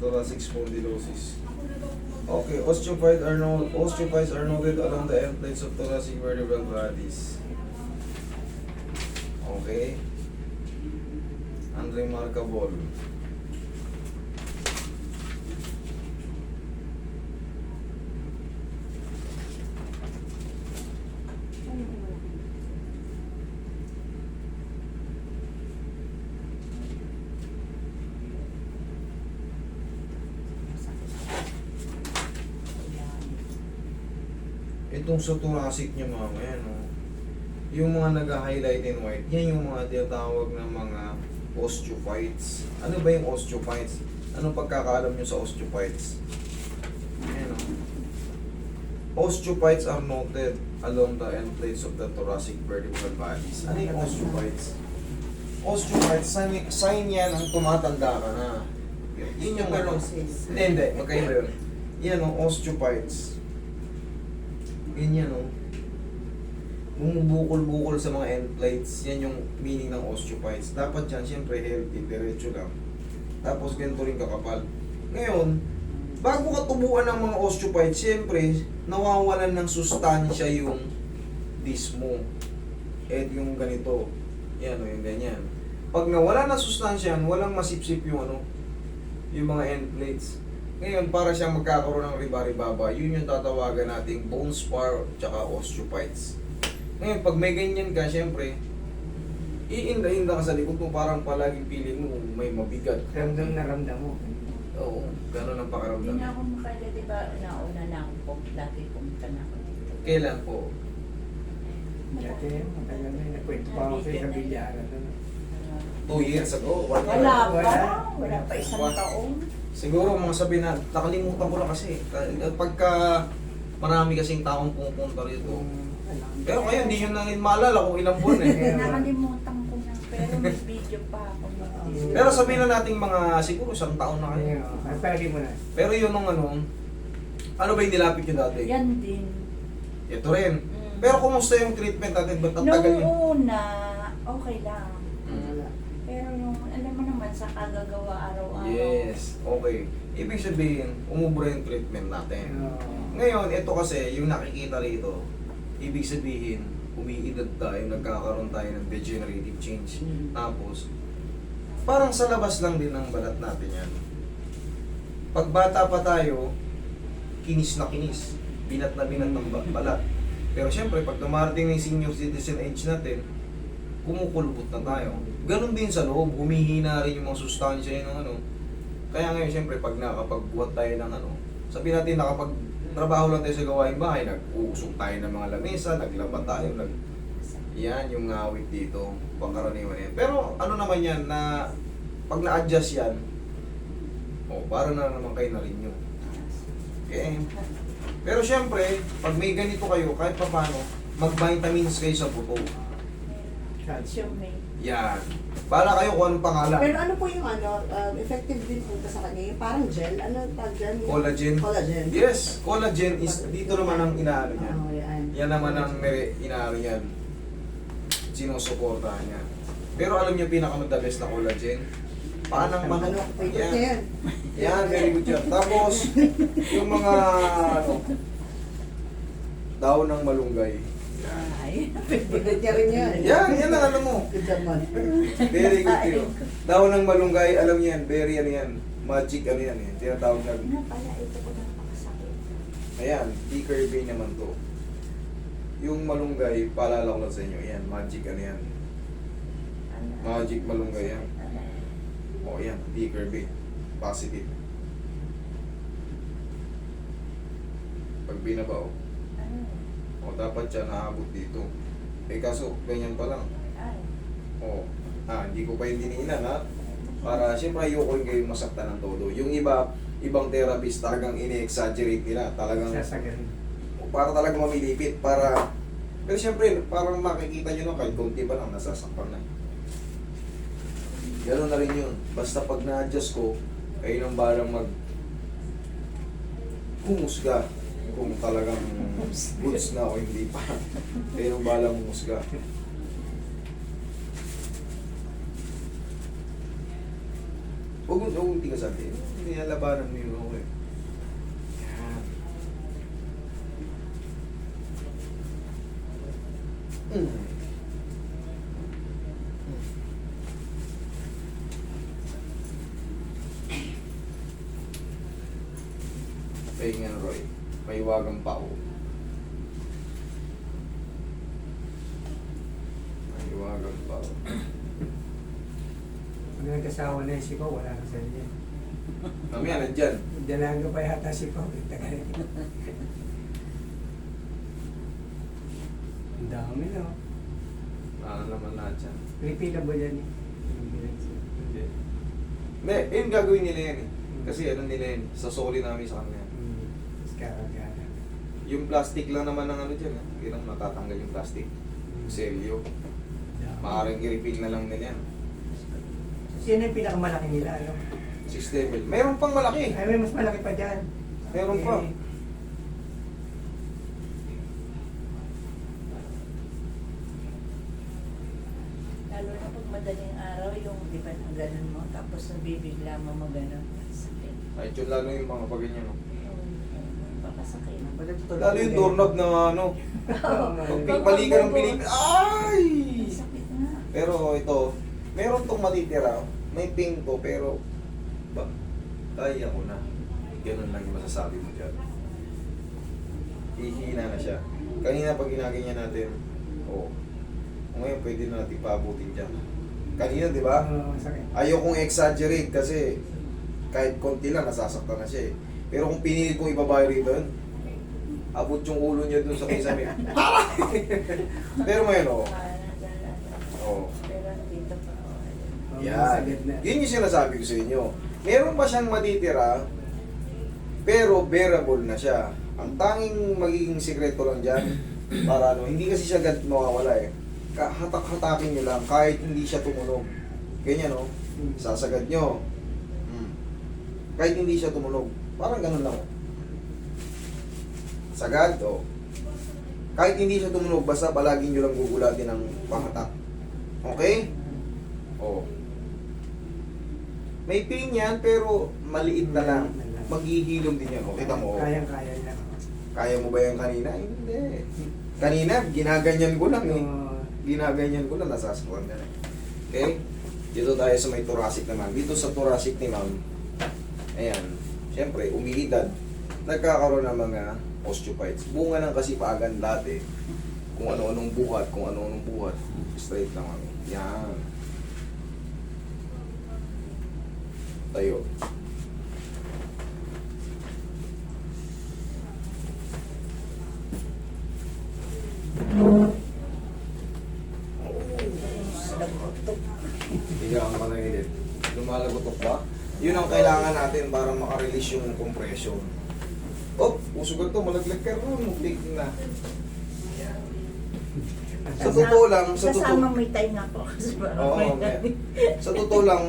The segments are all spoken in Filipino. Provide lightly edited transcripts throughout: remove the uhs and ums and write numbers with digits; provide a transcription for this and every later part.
thoracic spondylosis. Okay, osteophytes are noted along the end plates of thoracic vertebral bodies. Okay. Unremarkable. Itong sa thoracic niya mamaya, no? Yung mga nag-highlight in white, yan yung mga tinatawag na mga osteophytes. Ano ba yung osteophytes? Anong pagkakaalam nyo sa osteophytes? Ayan, no? Osteophytes are noted along the end plates of the thoracic vertebral bodies. Ano yung osteophytes? Osteophytes, sign yan ang tumatanda ka na. Yun yung ano. Hindi, magkaiba yun. Yan o, osteophytes. Ganyan o. Bumubukol-bukol sa mga end plates. Yan yung meaning ng osteophytes. Dapat yan, siyempre healthy, diretso lang. Tapos ganito rin kakapal. Ngayon, bago ka tubuan ng mga osteophytes, siyempre, nawawalan ng sustansya yung disc mo. At yung ganito. Yan o, yung ganyan. Pag nawala ng sustansya yan, walang masipsip yung ano, yung mga end plates. Ngayon, para siyang magkakaroon ng riba-ribaba, yun yung tatawagan nating bone spar tsaka osteophytes. Ngayon, pag may ganyan ka, syempre, iinda-inda ka sa likod mo, parang palaging feeling mo may mabigat. Ramdam na ramdam mo. Oo, gano'n ang pakiramdam. Hindi na ako makala, di ba, nauna na ako po, dati pumunta na ako dito. Kailan po? Dati, matagal na yun. Nakwento pa ako sa kabilyaran. 2 years ago? 1 year? Wala pa, Wala. wala pa isang What? taon. Siguro mga sabi na, nakalimutan ko na kasi. Pagka marami kasing taong pumupunta rito. Pero ngayon, hindi nyo na rin maalala kung ilang buwan eh. Nakalimutan ko na, pero may video pa ako. Pero sabihin na natin mga siguro 1 taon na kayo. Ay, pwede mo na. Pero yun nung ano ba yung nilapit nyo dati? Yan din. Ito rin. Pero kumusta yung treatment natin? Ba't ang tagal Noong yun? una, okay lang. Wala. Pero yung, alam mo naman, sa kagagawa araw-araw. Yes, okay. Ibig sabihin, umubra yung treatment natin. Ngayon, ito kasi, yung nakikita rito, ibig sabihin, umiidad tayo, nagkakaroon tayo ng degenerative change. Tapos, parang sa labas lang din ng balat natin yan. Pag bata pa tayo, kinis na kinis. Binat na binat ng balat. Pero syempre, pag dumarating ng senior citizen age natin, kumukulubot na tayo. Ganon din sa loob, humihina rin yung mga sustansya yun ng ano. Kaya ngayon, syempre, pag nakapagbuhat tayo ng ano, sabihin natin, nakapag-trabaho lang tayo sa gawaing bahay, nag-uusok tayo ng mga lamesa, naglaba tayo, yan yung ngawit dito, pangkaraniwan yan. Pero ano naman yan, na pag na-adjust yan, para na naman kayo na rin yun. Okay? Pero syempre, pag may ganito kayo, kahit pa paano, mag-vitamins kayo sa buto. Calcium may. Yan. Para kayo kung anong pangalan. Pero ano po yung effective din po ba sa kanya? Yung parang gel? Ano tag dyan? Yung Collagen. Collagen. Yes, collagen is dito naman ang inaano niya. Oh, yan. Yan naman ang inaano niyan. Sinusuportahan niya. Pero alam niyo pinaka-the best na collagen? Paanang Ano, manok. favorite Yan. niya yan. Yan, very good yan. Tapos, yung mga daon ng malunggay. Ay, Favorite niya rin yan. Yan ang alam mo. Good naman. Very good yun. Daon ng malunggay, alam niyo yan, very ano yan. Magic ano yan eh. Tinatawag na. ano pala, ito ko napakasakit. Ayan, D-curve naman to. Yung malunggay, paalala ko lang sa inyo. Yan, magic ano yan. Ano? Magic malunggay yan. Ano? O yan, D-curve. Positive. Pag binabaw, Ano? o dapat siya naabot dito. Eh kaso, ganyan pa lang. Ay. Hindi ko pa yung diniinan ha. Para siyempre ayoko rin kayong masaktan ng todo. Yung ibang therapist talagang ini-exaggerate nila. Talagang, Sasagarin. para talagang mamilipit. Pero siyempre, parang makikita nyo na kahit konti pa lang, nasasaktan na. Gano'n na rin yun. Basta pag na-adjust ko, kayo nang balang humusga kung talagang goods na o hindi pa. Kayo nang balang humusga. Huwag ka sa atin. Hindi labanan mo yun ako eh. Yan. Pahingan, Roy. Maiwagang pao. Maiwagang pao. Pag nagkasawa na yung sipaw, wala na sa inyo. Mamaya na dyan. Dalaga pa yata sipaw. Ang dami na. Ano naman lahat yan. Pilipila ba yan eh? Hindi. Hindi, yun gagawin nila yan eh. Kasi ano nila yan, sa soli namin sa kanila. Tapos karagana. Yung plastic lang naman ng ano dyan, hindi lang matatanggal yung plastic. Selyo. Maaaring i-refill na lang nila yan. Yan yung pinakamalaki nila, ano? 6 level. Mayroon pang malaki. Ay, may mas malaki pa dyan. Meron pa. Lalo na pag madaling araw, yung di ba ang ganun mo, tapos nabibigla mo magano. Sakit. Ay, yun lalo yung mga paganyan. No? Baka sakit. Lalo yung doorknob na ano. Pag pali ka ng Pilipin. Ay! Sakit na. Pero ito, meron tong matitira. May ping to, pero ba, kaya ko na. Ganun lang yung masasabi mo dyan. Hihina na siya. Kanina pag ginaganyan natin, oh, ngayon pwede na natin paabutin dyan. Kanina, di ba? Sakit. Ayaw kong exaggerate kasi kahit konti lang, nasasaktan na siya eh. Pero kung pinili kong ibabayo rito yun, abot yung ulo niya dun sa kisame. Pero ngayon, oh. Oh. Pero dito pa. Yan. Yun yung sinasabi ko sa inyo. Meron pa siyang matitira, pero bearable na siya. Ang tanging magiging sikreto lang dyan, para ano, hindi kasi siya agad mawawala eh. Hatak-hatakin nyo lang, kahit hindi siya tumunog. Ganyan no? Sasagad nyo. Kahit hindi siya tumunog. Parang ganun lang. Sagad, o. Kahit hindi siya tumunog, basta palagi nyo lang gugulatin ng panghatak. Okay? O. May pin yan, pero maliit na lang. Maghihilom din yan. O, kita mo. Kayang-kaya niya. Kaya mo ba yan kanina? Hindi. Kanina, ginaganyan ko lang eh. Ginaganyan ko lang, nasasakwan ka na. Okay? Dito tayo sa may thoracic naman. Dito sa thoracic ni ma'am, ayan, siyempre, umiidad. Nagkakaroon ng mga osteophytes. Bunga ng kasipagan dati. Kung ano-anong buhat, kung ano-anong buhat. Straight lang kami. Yan. Tayo. Higaan ka na ulit. Lumalagotok ba? Yun ang kailangan natin para makarelease yung compression. Oh, usog to, malaglag ka rin. Muklik na. Sa totoo lang, sa Kasama totoo, may time na po. Oo, sa totoo lang,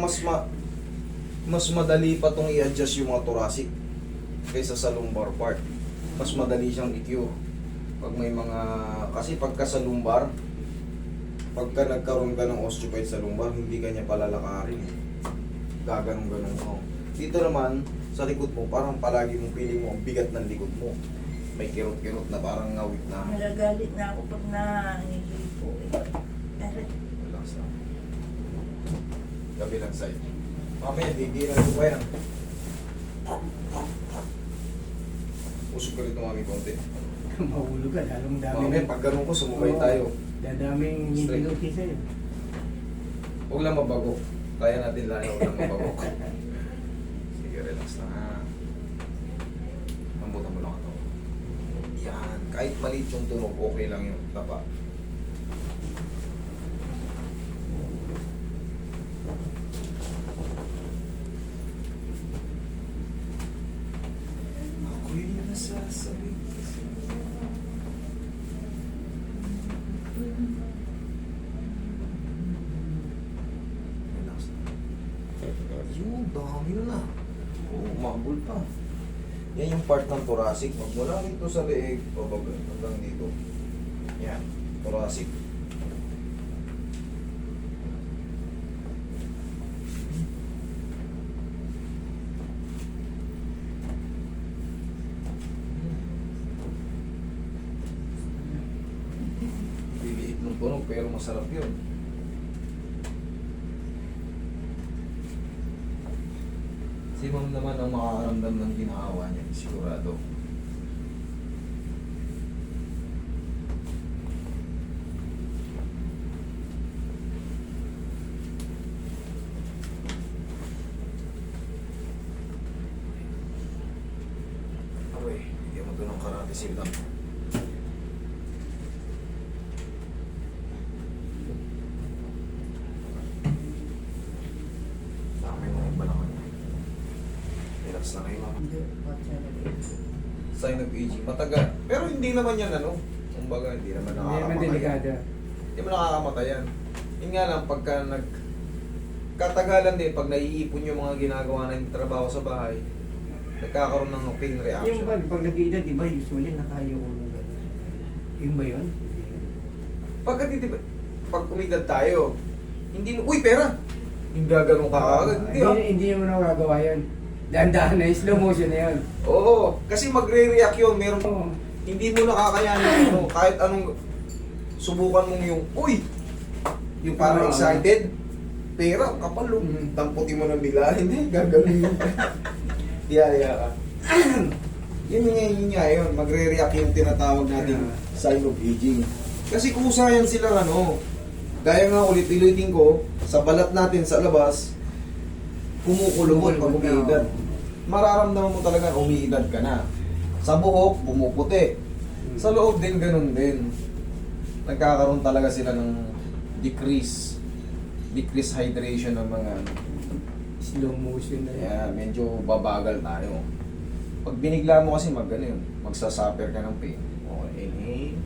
mas madali pa tong i-adjust yung mga thoracic kaysa sa lumbar part. Mas madali siyang i-cure. Pag may mga, kasi pagka sa lumbar, pagka nagkaroon ka ng osteophyte sa lumbar, hindi ka niya palalakarin. Gaganong-ganong mo. Dito naman, sa likod mo, parang palagi mong feeling mo ang bigat ng likod mo. May kirot-kirot na parang ngawit na. Nagagalit na ako pag nangihipo eh. Relax lang. Kabilang side. Mamaya, hindi na ito pa yan. Usog ka rito mami konti. Mahulog ka, lalong dami. Mamaya, pag ganun ko, sumubay tayo. Dadaming Straight. niluluti sa'yo. Huwag lang mabago. Kaya natin lang, huwag lang mabago. Sige, relax lang ha. Lambutan mo lang ito. Yan. Kahit maliit yung tunog, okay lang yun. Tapa. Ako'y nasasabi. Relax lang. Yun, dami na. Oo, umabol pa. Yan yung part ng thoracic. Magmula rito sa leeg, pababa, hanggang dito. Yan, thoracic. pero masarap yun. Si ma'am naman ang makakaramdam ng ginhawa niya, sigurado. Okay, hindi mo doon ang karate silang. Dami mo yung balakan niya. Relax na kayo, ma'am. Hindi, what's that? Sign of aging. Matagal. Pero hindi naman yan ano. Kumbaga, hindi naman Hindi naman nakakamatay. delikado. Hindi naman nakakamatay yan. Yun nga lang, pagka katagalan din, pag naiipon yung mga ginagawa ng trabaho sa bahay, nagkakaroon ng pain Yung reaction. pag nag-iedad, di ba, usually nakayo ko ng gano'n. Yung ba yun? Pagka pag umidad tayo, hindi, uy, pera! Yung gaganon ka agad. Hindi, ah. Hindi mo nagagawa yun. Dahan-dahan na, slow motion na yun. Oo, kasi magre-react yun. Meron, Oo. hindi mo nakakayanin ano, kahit anong subukan mong yung, uy! Yung parang Oo. excited, pera, kapal lo. Mhm. Damputin mo ng bigla, hindi, gagawin yun. Diyaya ka. Yun yun. Magre-react yung tinatawag natin sign of aging. Kasi kusa yan sila ano, gaya nga ulit-ulitin ko, sa balat natin sa labas, kumukulubot pag umiidad. Mararamdaman mo talaga na umiidad ka na. Sa buhok, pumuputi. Sa loob din, ganun din. Nagkakaroon talaga sila ng decrease hydration ng mga ano. Slow motion na yan. Kaya medyo babagal tayo. Pag binigla mo kasi yun, magsasuffer ka ng pain. Okay, inhale.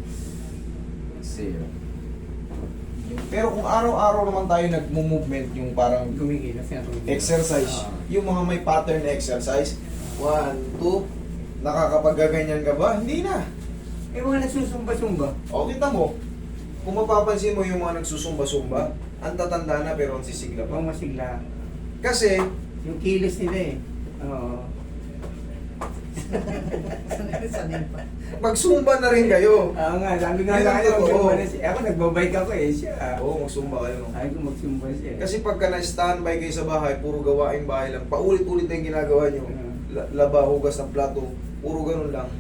Exhale. Pero kung araw-araw naman tayo nagmo-movement, yung parang Gumigilas yan. exercise, Ah. yung mga may pattern na exercise, 1, 2, nakakapaggaganyan ka ba? Hindi na. Eh, mga nagsusumba-sumba. O, kita mo, kung mapapansin mo yung mga nagsusumba-sumba, ang tatanda na pero ang sisigla pa. Mga masigla. Kasi, Yung kilos nila eh. Oo. Sanay pa. magsumba na rin kayo. Oo nga, sabi nga Yun sa ang akin, totoo. magsumba na siya. Ako nagbabike ako eh, siya. Oo, magsumba kayo. Ay ko magsumba siya. Kasi pagka na-standby kayo sa bahay, puro gawaing bahay lang, paulit-ulit na yung ginagawa nyo. Laba, hugas ng plato, puro ganun lang.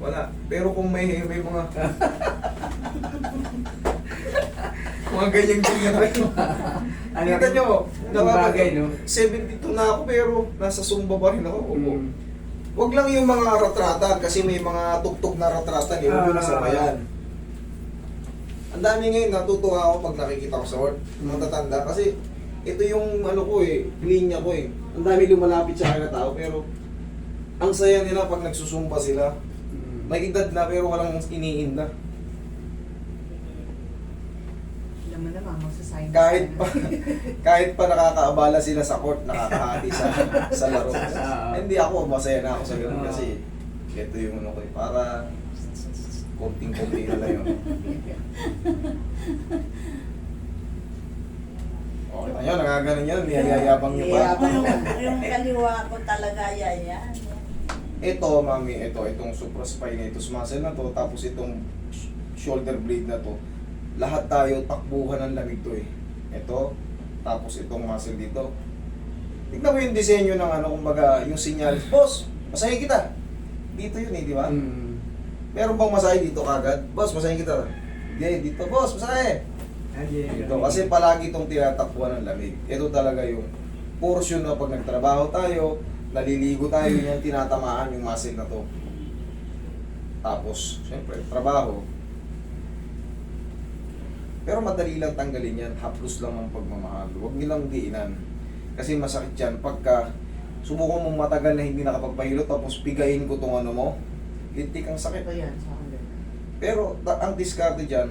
Wala. Pero kung may mga mga ganyan-ganyan kayo. Kita nyo, bagay, no? 72 na ako pero nasa Zumba pa rin ako. Opo. Mm. Huwag lang yung mga ratratan kasi may mga tuktok na ratratan, huwag ko na sabayan. Ang dami ngayon, natutuwa ako pag nakikita ko sa work, mga tatanda, kasi ito yung ano ko eh, linya ko eh. Ang dami lumalapit sa akin na tao, pero ang saya nila pag nagsusumba sila. Mm. May edad na pero walang iniinda. Alam mo naman, magsasign. Kahit pa nakakaabala sila sa court, nakakahati sa laro. Hindi ako, masaya na ako sa ganun kasi ito yung ano ko eh, para konting-konti na lang yun. Okay na yun, nakaganon yan, niyayayabang nyo pa. Yung kaliwa ko talaga yan. Ito, mami, itong supraspinatus muscle na to, tapos itong shoulder blade na to, lahat tayo takbuhan ng lamig to eh. Ito, tapos itong muscle dito. Tignan mo yung disenyo ng ano, kumbaga, yung sinyal, boss, masahe kita. Dito yun eh, di ba? Mm. Meron bang masahe dito kagad? Boss, masahe kita. Hindi, dito, boss, masahe. Dito, kasi palagi itong tinatakbuhan ng lamig. Ito talaga yung portion na pag nagtrabaho tayo, naliligo tayo, yan tinatamaan yung muscle na to. Tapos, syempre, trabaho. Pero madali lang tanggalin yan, haplos lang ang pagmamahal. Huwag nilang diinan. Kasi masakit yan. Pagka subukan mong matagal na hindi nakapagpahilot, tapos pigain ko tong ano mo, lintik ang sakit. Ito yan, sa akin. Pero ang diskarte dyan,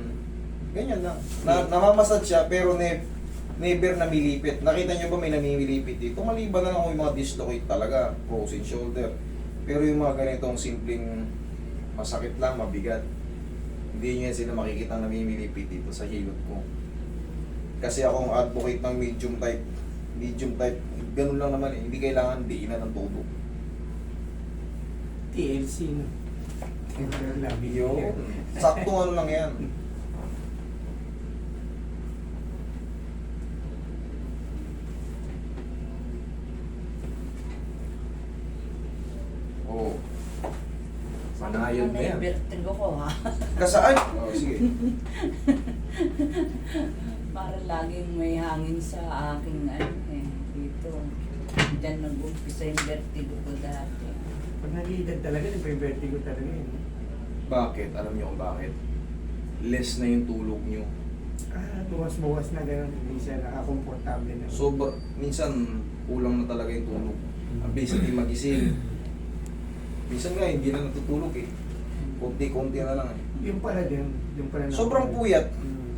ganyan lang. Namamasad siya, pero never namilipit. Nakita niyo ba may namimilipit dito? Maliban na lang kung yung mga dislocate talaga, frozen shoulder. Pero yung mga ganitong simpleng masakit lang, mabigat. Hindi niyo yan sila makikita namimilipit dito sa hilot ko. Kasi ako ang advocate ng medium type. Medium type, ganun lang naman eh. Hindi kailangan diinan ng todo. TLC, no? Yun. Saktong ano lang yan. Iron na yan. Vertigo ko ha. Kasaan? Oh, sige. Para laging may hangin sa aking dito. Diyan nag-umpisa yung vertigo ko dati. Pag nag-iidad talaga, nagpe-vertigo talaga yun. Bakit? Alam niyo kung bakit? Less na yung tulog niyo. Buwas-buwas na gano'n, hindi siya nakakomportable na. Minsan, kulang na talaga yung tulog. Ang bilis hindi magising. Minsan nga, hindi na natutulog eh. Kunti-kunti na lang eh. Yung pala din, yung pala na. Sobrang puyat. Hmm.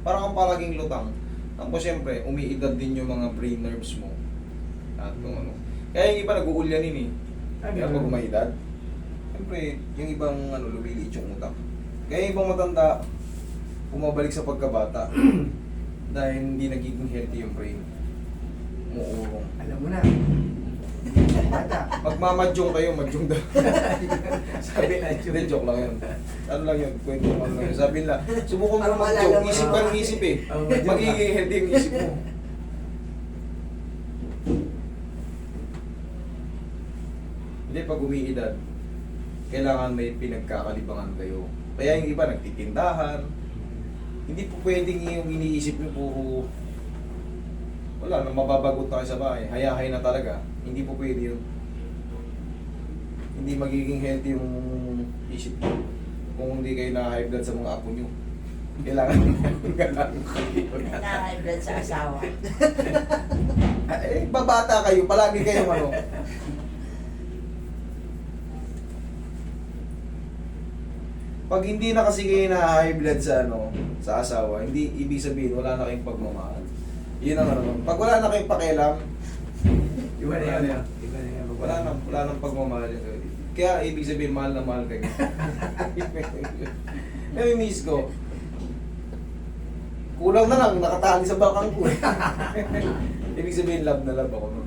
Parang kang palaging lutang. Tapos syempre, umiidad din yung mga brain nerves mo. At kung ano. Kaya yung iba nag-uulyanin eh. Kaya pag umaidad, syempre, yung ibang lumiliit yung utak. Kaya yung ibang matanda, bumabalik sa pagkabata. Dahil hindi nagiging healthy yung brain. Umuurong. Alam mo na. Bata. Magmamadyong kayo, madyong daw. Sabi na Hindi, joke lang yun. Ano lang yun, kwento ko lang yun. Sabi nila, subukan mo Parang maalala mag-joke, mo isip na. ka ng isip eh. Oh, mag-joke Magiging healthy yung isip mo. Hindi, pag umiidad, kailangan may pinagkakalibangan kayo. Kaya yung iba nagtitindahan. Hindi po pwedeng yung iniisip nyo puro wala, nang mababagot na kayo sa bahay. Hayahay na talaga. Hindi po pwede yun. Hindi magiging healthy yung isip nyo kung hindi kayo na-high blood sa mga apo nyo. Kailangan Na-high blood sa asawa. babata kayo, palagi kayong ano. Pag hindi na kasi kayo na-high blood sa sa asawa, hindi ibig sabihin wala na kayong pagmamahal. Yun ang ano. Pag wala na kayong pakialam, Iba na yan. Iba na yan. wala nang pagmamahal. Kaya ibig sabihin mahal na mahal kayo. Yung miss ko, kulang na lang, nakatali sa balakang ko. Ibig sabihin love na love ako. No?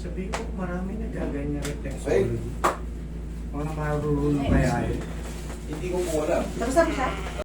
Sabi ko, marami nagaganyan reflex. Ay. Mga marurunong kaya yun. Hindi ko po alam. Tapos na ba siya?